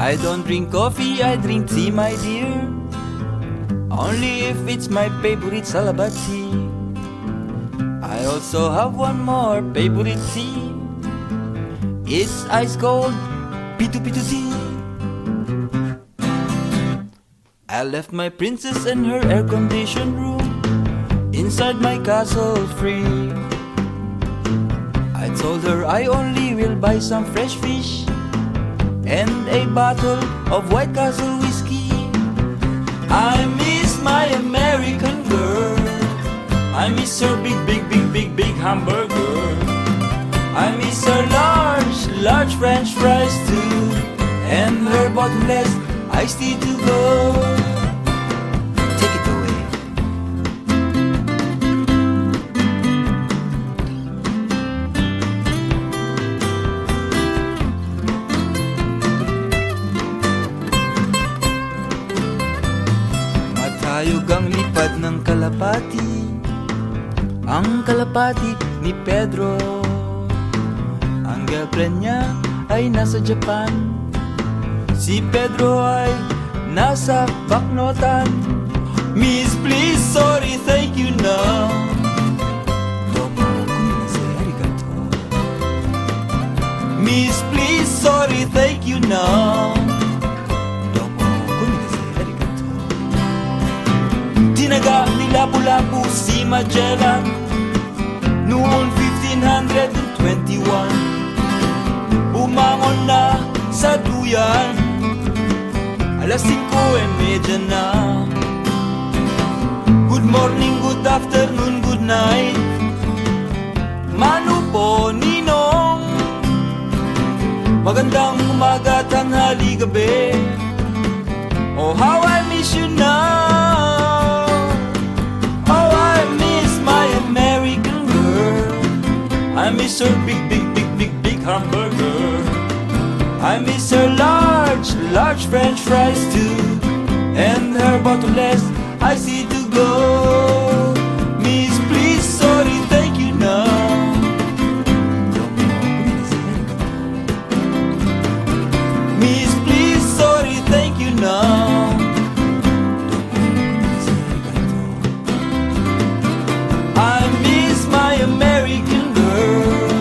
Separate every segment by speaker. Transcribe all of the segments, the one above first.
Speaker 1: I don't drink coffee, I drink tea, my dear. Only if it's my favorite Salabat tea. I also have one more favorite tea. It's ice cold Pitu Pitu tea. I left my princess in her air-conditioned room inside my castle free. I told her I only will buy some fresh fish and a bottle of White Castle whiskey. I miss my American girl. I miss her big, big, big, big, big hamburger. I miss her large, large French fries too, and her bottomless iced tea to go. Take it away. Matayog ang lipad ng kalapati, ang kalapati ni Pedro. Ang girlfriend niya ay nasa Japan, si Pedro ay nasa Baknotan. Miss, please, sorry, thank you na. Domo kuminasay, arigato. Miss, please, sorry, thank you na. Domo kuminasay, arigato. Tinaga ni Lapu-Lapu si Magellan noong 1521. Bumangon na sa duyan, alas 5:30 na. Good morning, good afternoon, good night. Manu po, Ninong. Magandang umaga, tanghali, gabi. Oh, how I miss you now. Oh, I miss my American girl. I miss her big, big, big, big, big hamburger. I miss her large, large French fries too, and her bottomless iced tea to go. Miss, please, sorry, thank you now. Miss, please, sorry, thank you now. I miss my American girl.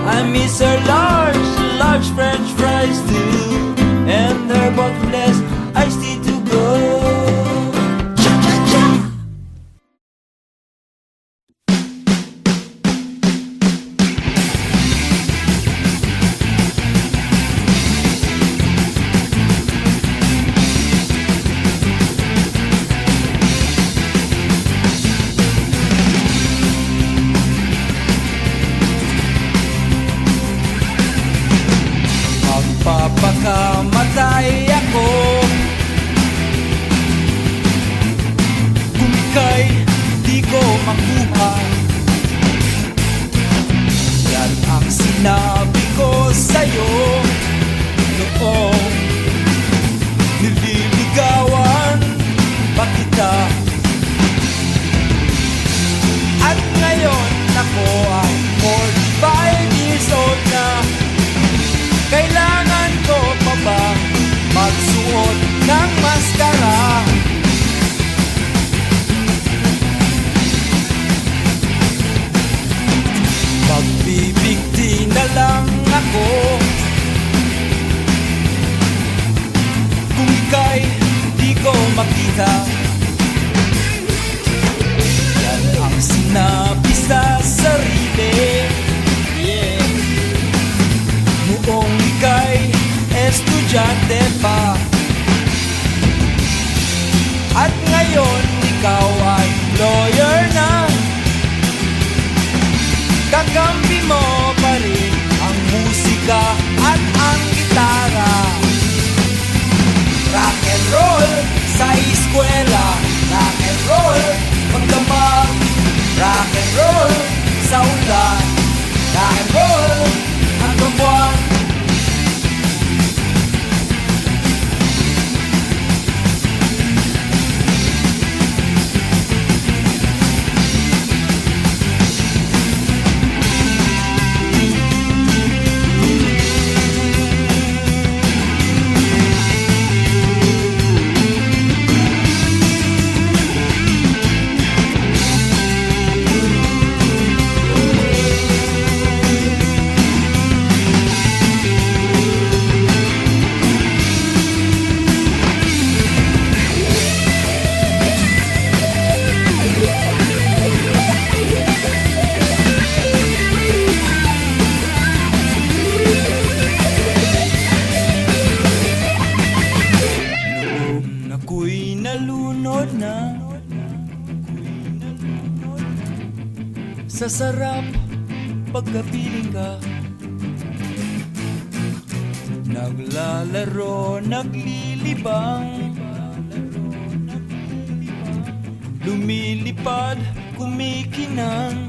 Speaker 1: I miss her large, large French fries too, and her bottomless iced tea to go. Cha-cha-cha! Magpapakamatay ako kung kay di ko makuha. Yan ang sinabi ko sa'yo noong nililigawan pa kita. At ngayon ako ay 45 years old na. Kailangan ko pa ba magsuot ng maskara? Magbibigti na lang ako Sa sarap pagkapiling ka, naglalaro, naglilibang, lumilipad, kumikinang.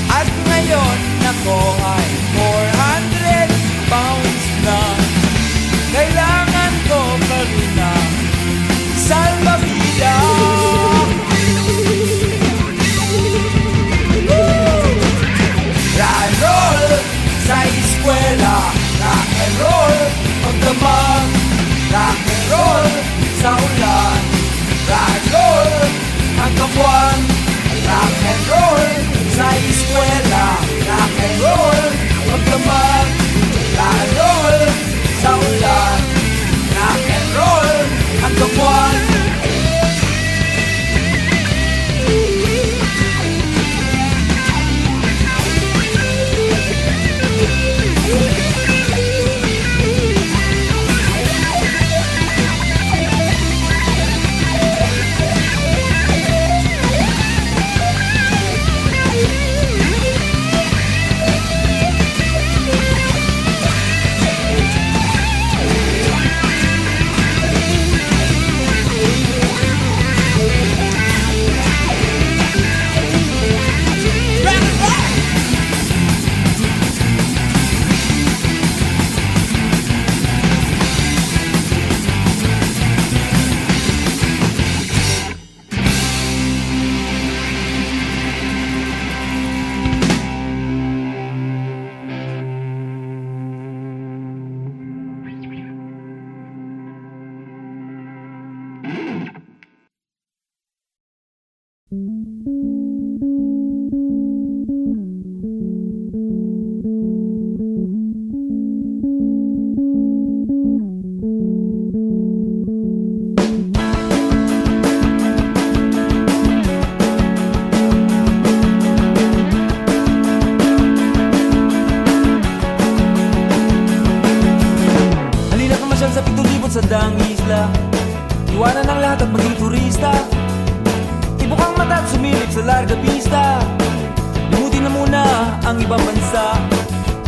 Speaker 1: At ngayon ako ay 400 pounds na. Kailangan ko pa rin ng salbabida. Rock and roll sa eskwela, rock and roll pagdamag, rock and roll sa ulan, rock and roll hanggang buwan, rock and roll sa eskwela, rock and roll pagdamag, rock and roll sa ulan, rock and roll hanggang buwan. Sa 7,000 sa daang isla, iwanan ang lahat at maging turista. Ibukang mata at sumilip sa larga pista. Limutin na muna ang ibang bansa.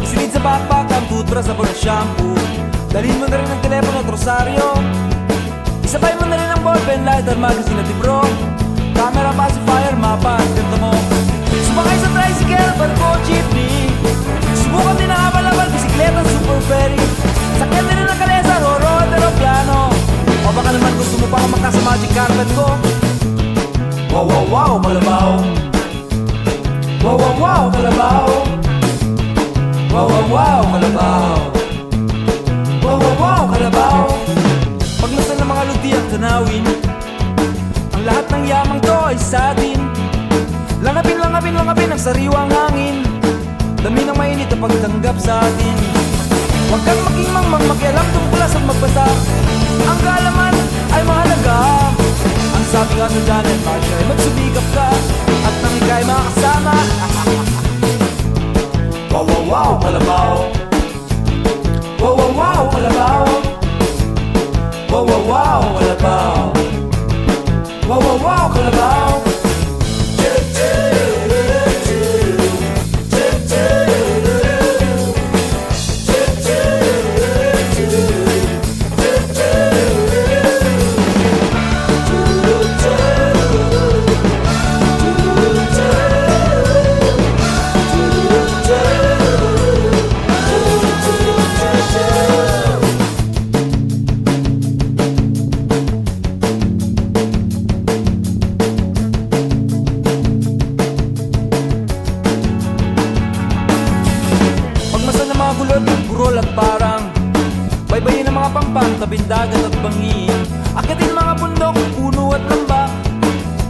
Speaker 1: Isilid sa backpack ang toothbrush sa shampoo. Dalhin mo na rin ang telepono at rosaryo. Isabay mo na rin ang ballpen, lighter, magazine at libro. Camera, pacifier, mapa at ganto mo. Sumakay sa tricycle, barko, jeepney. Subukan din ang abal-abal, bisikleta, super ferry. Sakyan din ang kalesa, roro at aeroplano. O baka naman gusto mo pa kumakta sa magic carpet ko. Wow, wow, wow, kalabaw. Wow, wow, wow, kalabaw. Wow, wow, wow, kalabaw. Wow, wow, wow, kalabaw. Paglasan ng mga ludi at tanawin, ang lahat ng yamang to ay sa atin. Langapin, langapin, langapin ang sariwang hangin. Dami ng mainit na pagtanggap sa atin. Huwag kang maging mangmang, makialam tungkol sa magbasa. Ang kaalaman ay mahalaga. Ang sabi nga sa Janet Marshall ay magsumikap ka at nang ika'y makasama. Wow, wow, wow, kalabaw. Wow, wow, wow, kalabaw. Wow, wow, wow, kalabaw. Wow, wow, wow, kalabaw. Burol at parang baybayin ng mga pampang, tabing dagat at bangin. Akitin mga bundok, puno at lambak.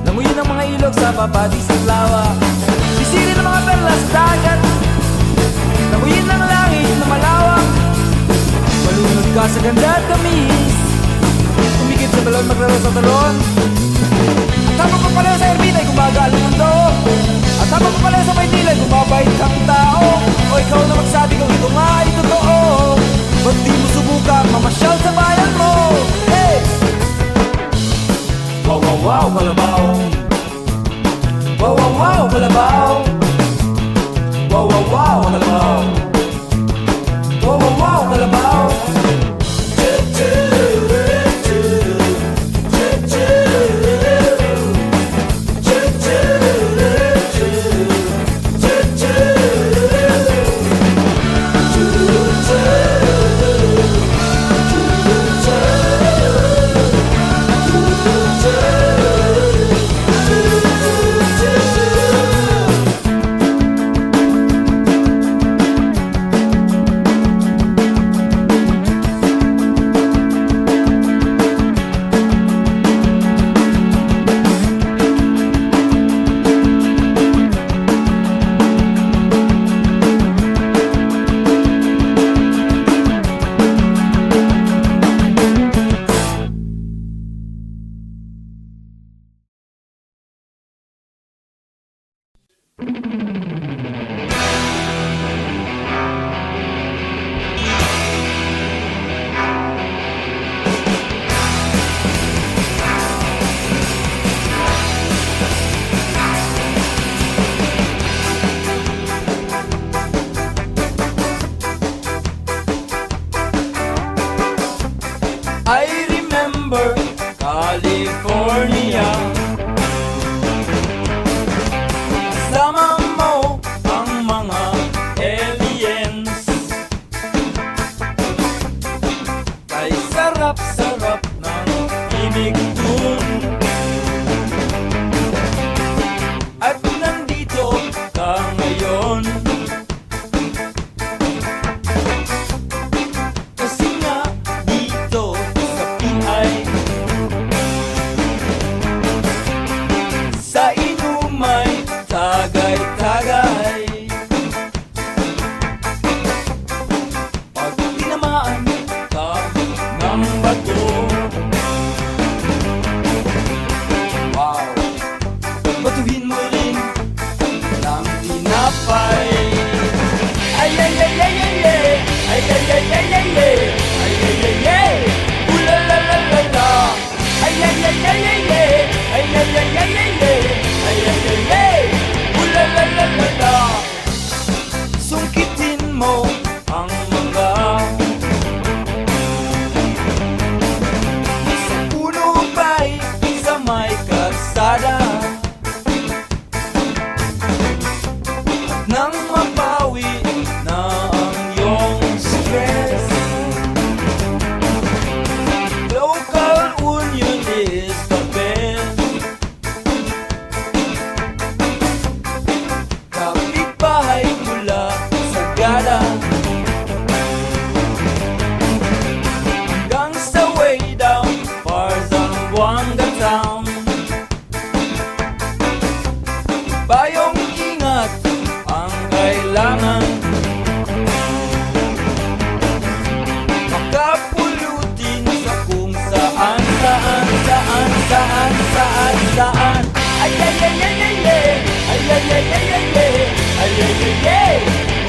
Speaker 1: Languyin ang mga ilog sa papatis at lawa. Sisirin ang mga perlas dagat. Languyin ang langit na malawak. Malunod ka sa ganda at tamis. Tumikip sa talon, maglaro sa talon. At habang pa pala sa erbita ay gumagalo ang mundo. At habang pa pala sa Maynila ay gumabait kang tao. O ikaw na magsabi kung ito nga ay totoo. Ba't di mo subukan mamasyal sa bayan mo? Hey! Wow, wow, wow, kalabaw. Wow, wow, wow, kalabaw. Wow, wow, wow, kalabaw. Wow, wow, wow, kalabaw. I remember California. Kasama mo ang mga aliens. Kay sarap-sarap ng ibig dun. At nandito ka ngayon. Kasi nga dito sa PI, sa inumay tagay-tagay. Pag tinamaan ka ng bato, wow, batuhin mo rin ng tinapay. Ay ay ay ay ay ay, ay ay ay ay ay ay, ay ay ay ay, ula la la la la. Ay ay ay ay ay ay, ay ay ay ay ay ay, ay ay ay ay, ula la la la la. Sungkitin mo ang mga sa puno ba'y sa may kalsada. At nang mapawi na ang iyong stress, local union is the best. Kapitbahay mula sa gala hanggang sa way down far Zamboanga town. Bayong ingat ang kailangan, makapulutin sa kung saan, saan, saan, saan, saan, saan. Ay ay ay ay ay ay, ay ay ay ay ay ay, ay ay ay ay,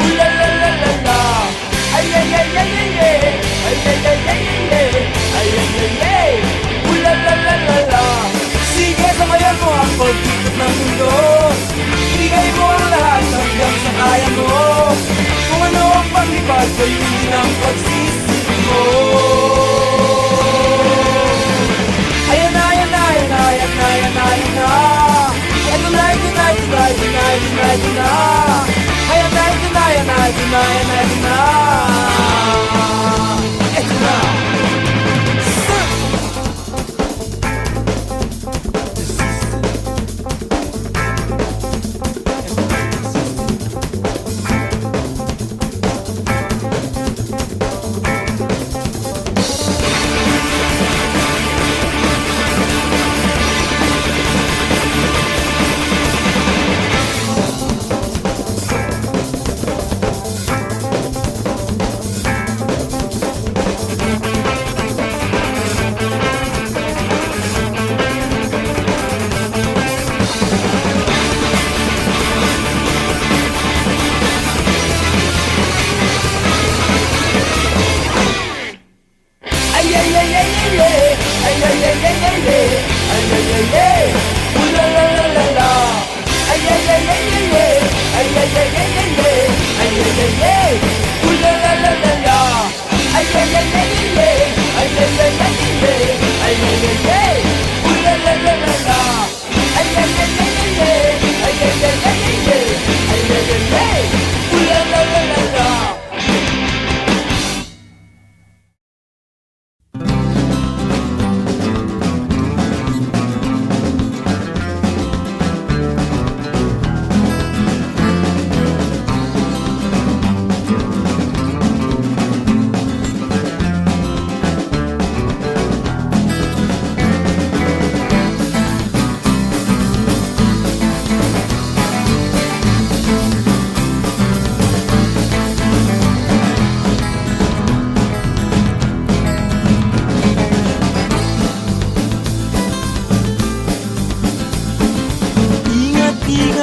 Speaker 1: ula la la la la. Ay ay ay ay ay ay, ay ay ay ay ay ay, ay ay ay ay, ula la la la la. Sige, samayan mo ang pag-ikot ng mundo. Ibigay mo ang lahat hanggang sa kaya mo. Kung ano ang paglipad, gayon din ang pagsisisi mo. Ayan na, ayan na, ayan na, ayan na, ayan na, ayan na. Ito na, ito na, ito na, ito na, ito na, ito na. Ayan na, ito na, ayan na, ito na, ayan na, ito na. Ito na.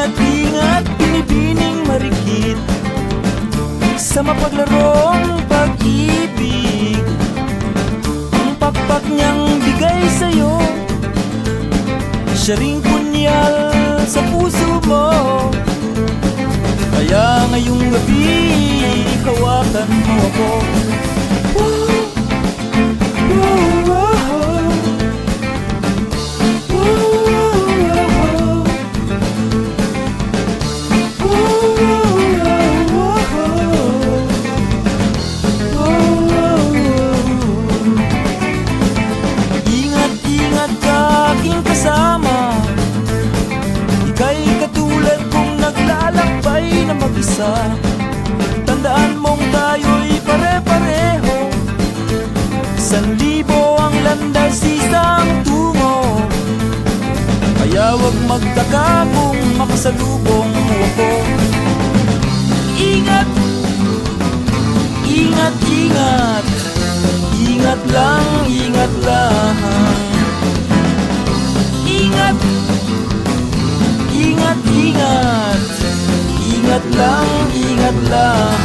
Speaker 1: Ingat-ingat, binibining marikit sa mapaglarong pag-ibig. Ang pakpak niyang bigay sa'yo, siya ring punyal sa puso mo. Kaya ngayong gabi, hawakan mo ako. Ingat-ingat ka aking kasama, ika'y katulad kong naglalakbay na mag-isa. Tandaan mong tayo'y pare-pareho, 1,000 ang landas, isang tungo. Kaya wag magtaka kung makasalubong mo ako. Ingat, ingat, ingat, ingat lang, ingat lang. Ingat, ingat, ingat, ingat lang, ingat lang.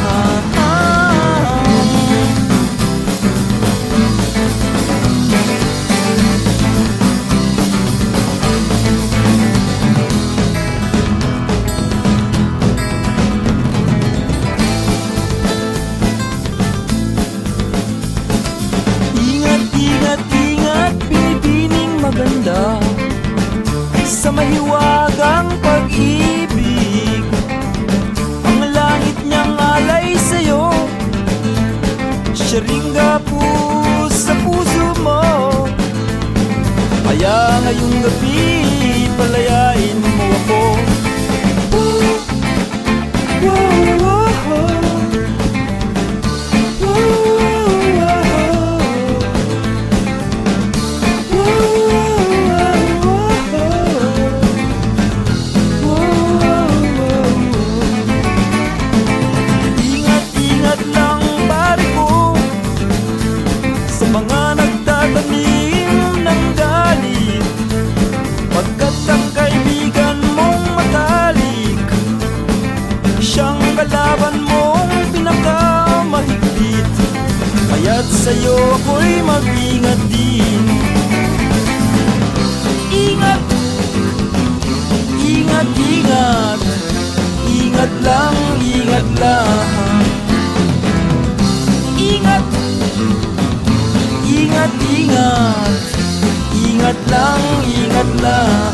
Speaker 1: Ingat-ingat, binibining maganda sa mahiwagang pag-ibig. Ang langit niyang alay sa'yo, siya ring gapos sa puso mo. Kaya ngayong gabi, palayain mo ako. Ingat-ingat lang pare ko sa mga nagtatanim ng galit, pagkat ang kaibigan mong matalik, siyang kalaban mong pinakamahigpit. Kaya't sa'yo ako'y mag-ingat din. Ingat, ingat, ingat, ingat lang, ingat lang. Ingat, ingat, ingat, ingat lang, ingat lang.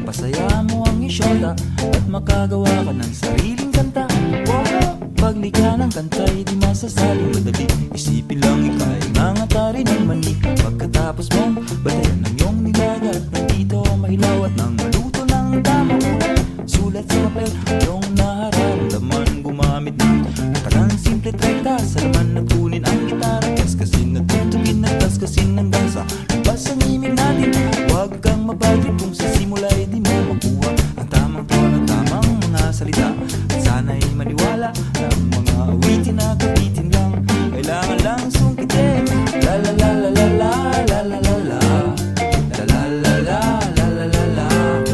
Speaker 1: Mapasaya mo ang isyota at makagawa ka ng sariling kanta. Wow! Paglikha ng kanta'y di masasaling madali. Isipin lang ika'y nangatari ng mani. Pagkatapos mong batayan ng iyong nilaga at nandito mahilaw at nang maluto ng tamang ulat. Sulat sa papel, iyong nararamdaman gumamit ng tagang simple trekta. Sa laman nagkunin ang gitara, kaskasin at tutugin at kaskasin ng dansa. Labas ang imig natin, huwag kang mabagit kung sa simula ay di mo makuha ang tamang tono, tamang mga salita. At sana'y maniwala na ang mga awitin na kapitin lang, kailangan lang sungkitin. La la la la la la la la la la la la la la la la la la.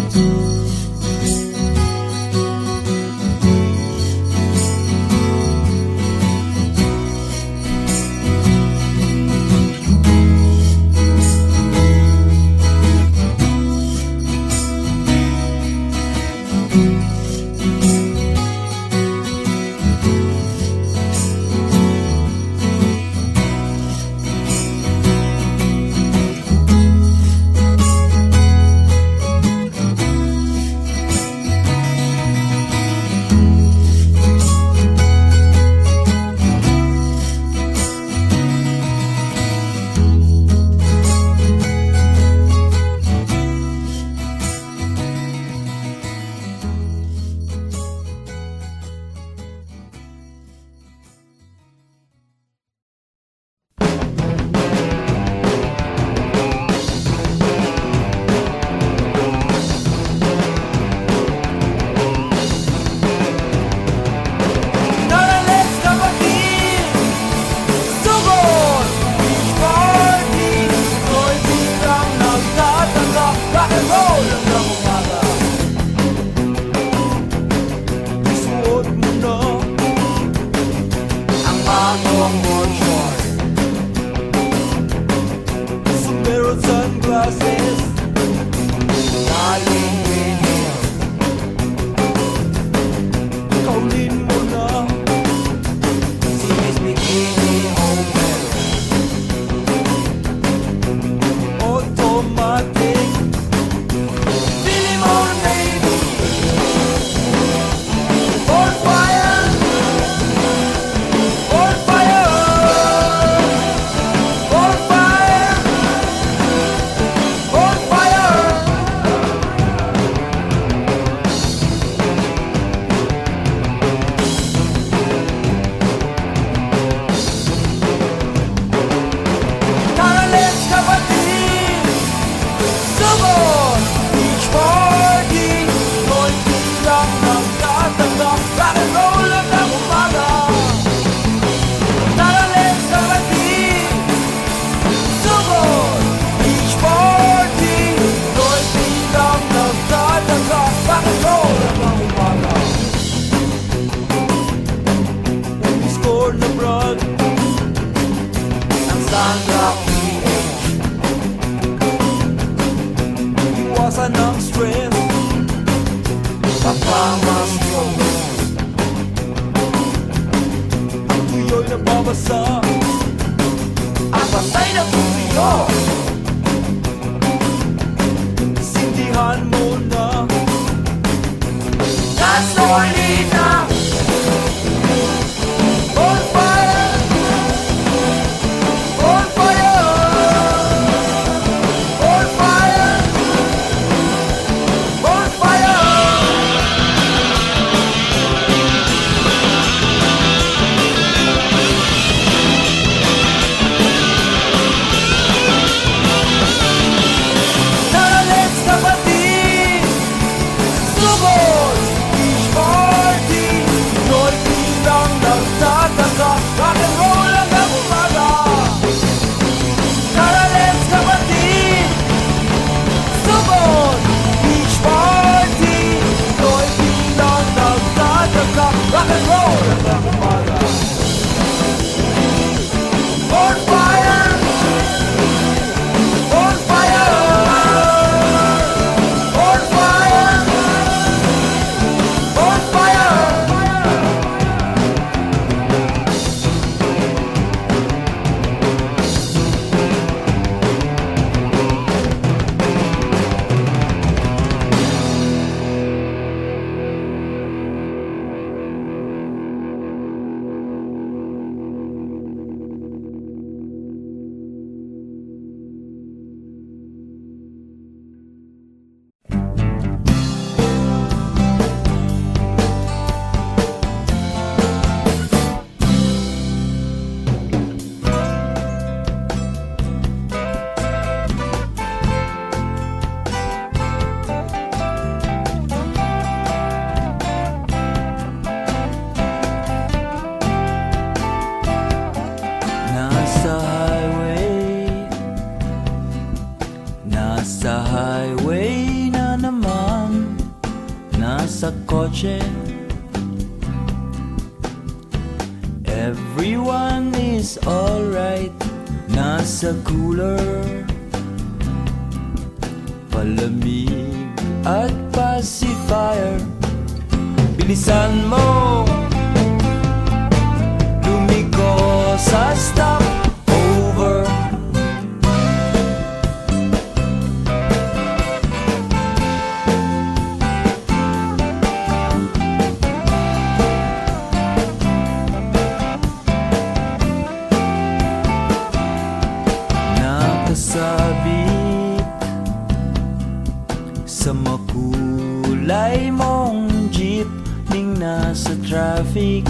Speaker 1: basa. Ang pasay na kumiyo, sindihan mo na. Gasolina on fire, on fire, on fire, on fire. Tara, let's kapatid, sugod, beach party, Noy bilang nagtataka, rock and roll hanggang umaga. Tara, let's kapatid, sugod, beach party, Noy bilang nagtataka, rock and roll hanggang umaga. On fire, on fire, on fire, on fire. Nasa highway na naman, nasa kotse. Everyone is alright, nasa cooler, palamig at pacifier. Bilisan mo, lumiko sa stop over. Nakasabit sa makulay mong jeep ning nasa traffic,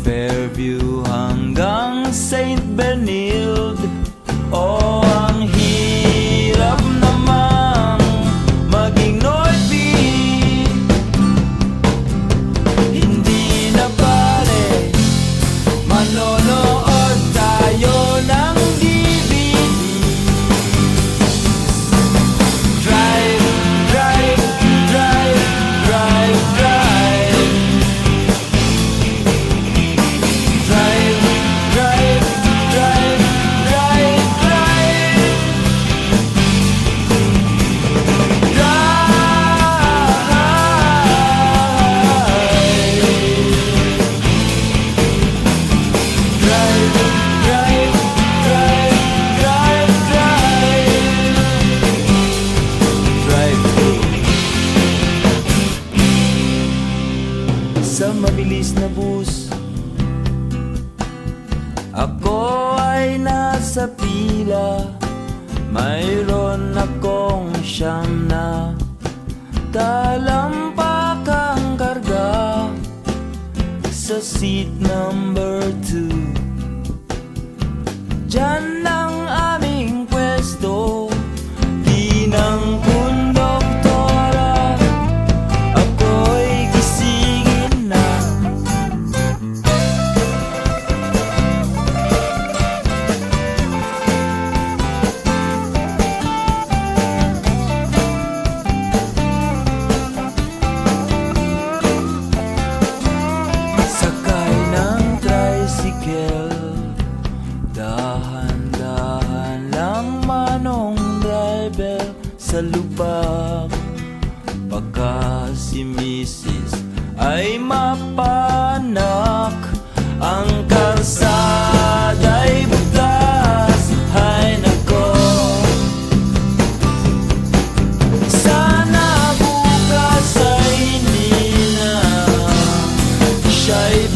Speaker 1: Fairview hanggang St. Benilde. Oh, ang hirap namang maging Northbeat. Hindi na bale, manonood tayo ng DVD. Drive, drive, drive, drive, drive. Drive, drive, drive, drive, drive. Drive, drive, drive, drive, drive. Drive sa mabilis na bus, ako ay nasa pila. Mayroon akong siyam na talampakang karga sa seat number 2. Diyan ang aming pwesto, di ng konduktora. Ako'y gisingin na. Sakay ng tricycle, dahan-dahan lang manong driver sa lupa. Baka si Mrs. ay mapanak ang kalsada'y butas. Hay nako, sana bukas ay hindi na siya'y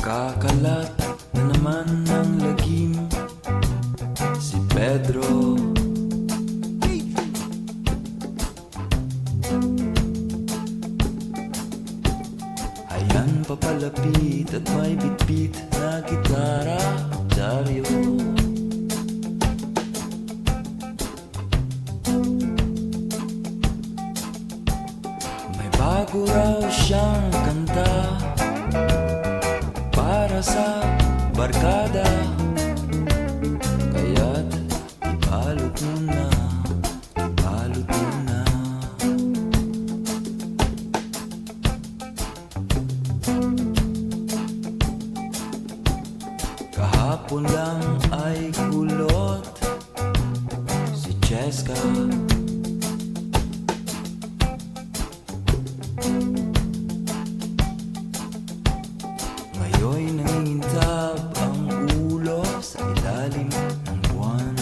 Speaker 1: kakalat na naman ng lagim si Pedro. Ayan papalapit at may bitbit na gitara, Dario. May bago raw siyang kanta para sa barkada, kaya't ibalot mo na, ibalot mo na. Kahapon lang ay kulot si Cheska. Ngayon'y nangintab ang ulo sa ilalim ng buwan.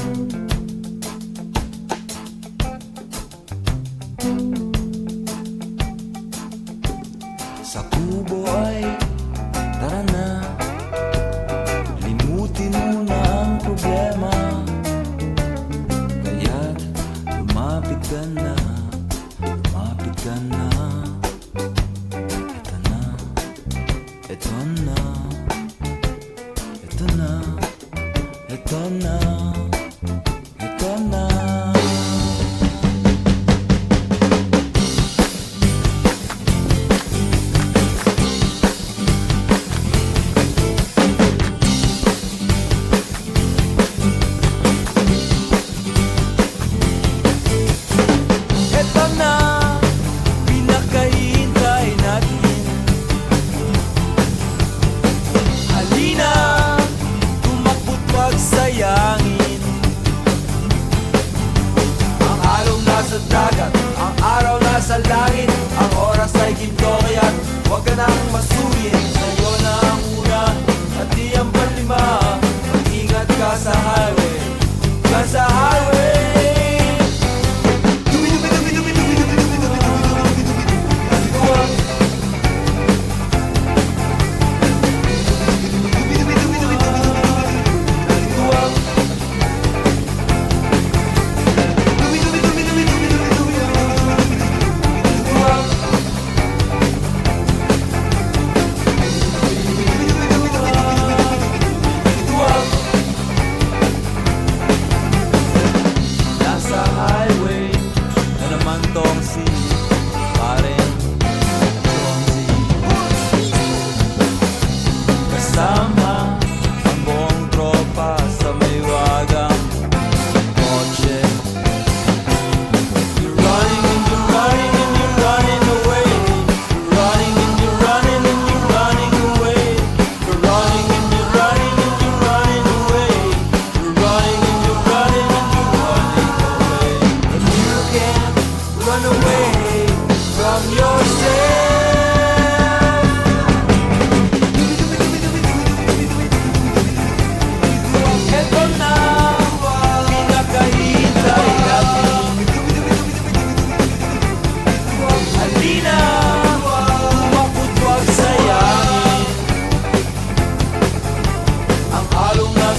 Speaker 1: Sa kubo ay tara na, limutin mo na ang problema, kaya't lumapit ka na, lumapit ka na. Ito na, ito na, ito na, ito na. Ito na, pinakahihintay natin. Halina, tumakbo't pagsayangin. Ang araw nasa dagat, ang araw nasa langit. Ang oras ay ginto, kaya't huwag ka nang masuyin. Sa'yo na ang una at di ang panlima. Mag-ingat ka sa highway, ka sa highway.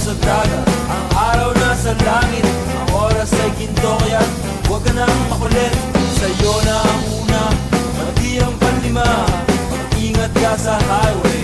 Speaker 1: sa dagat, ang araw nasa langit, ang oras ay ginto, kaya huwag ka nang makulit. Sa'yo na ang una, pati ang panlima, mag-ingat ka sa highway.